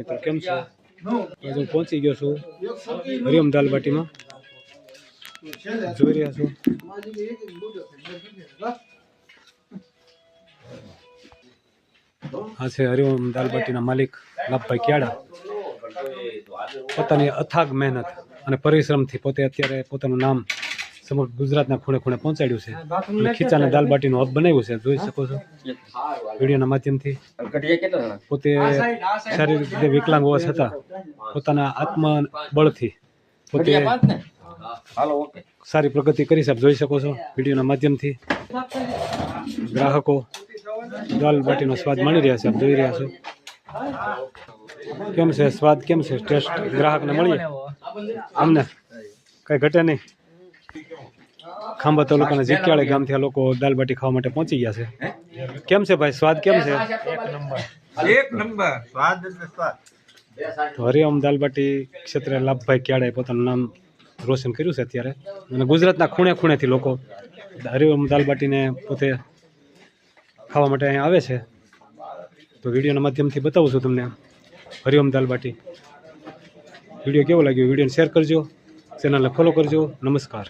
મિત્રો કેમ છો? હું પહોંચી ગયો છું હરિઓમ દાલ બાટીમાં. જોઈ રહ્યા છો આ છે હરિઓમ દાલ બાટીના માલિક લાભભાઈ ક્યાડા. પોતાની અથાગ મહેનત અને પરિશ્રમથી પોતે અત્યારે પોતાનું નામ સમગ્ર ગુજરાતના ખૂણે ખૂણે પહોંચાડ્યું છે અને ખીચાને દાલ બાટીનું હબ બનાવ્યું છે. જોઈ શકો છો વિડીયોના માધ્યમથી. પોતે શારીરિક રીતે વિકલાંગ હોવા છતાં પોતાના આત્મબળથી પોતે સારી પ્રગતિ કરી છે. જોઈ શકો છો વિડીયોના માધ્યમથી. ગ્રાહકો દાલ બાટીનો સ્વાદ માણી રહ્યા છે. આપ જોઈ રહ્યા છો કેમ છે સ્વાદ, કેમ છે ટેસ્ટ. ગ્રાહકને મળીએ, અમને કઈ ઘટે નહીં. ખાંભા તાલુકાના જીક્યાળે ગામથી આ લોકો દાલ બાટી ખાવા માટે પહોંચી ગયા છે. કેમ છે ભાઈ, સ્વાદ કેમ છે? એક નંબર સ્વાદ એટલે સ્વાદ. તો હરિઓમ દાલ બાટી ક્ષેત્રે લાભભાઈ ક્યાડાએ પોતાનું નામ રોશન કર્યું છે અત્યારે, અને ગુજરાતના ખૂણે ખૂણેથી લોકો હરિઓમ દાલ બાટીને પોતે ખાવા માટે અહીંયા આવે છે. તો વિડીયોના માધ્યમથી બતાવું છું તમને હરિઓમ દાલ બાટી. વિડીયો કેવો લાગ્યો વિડીયોને શેર કરજો, ચેનલને ફોલો કરજો. નમસ્કાર.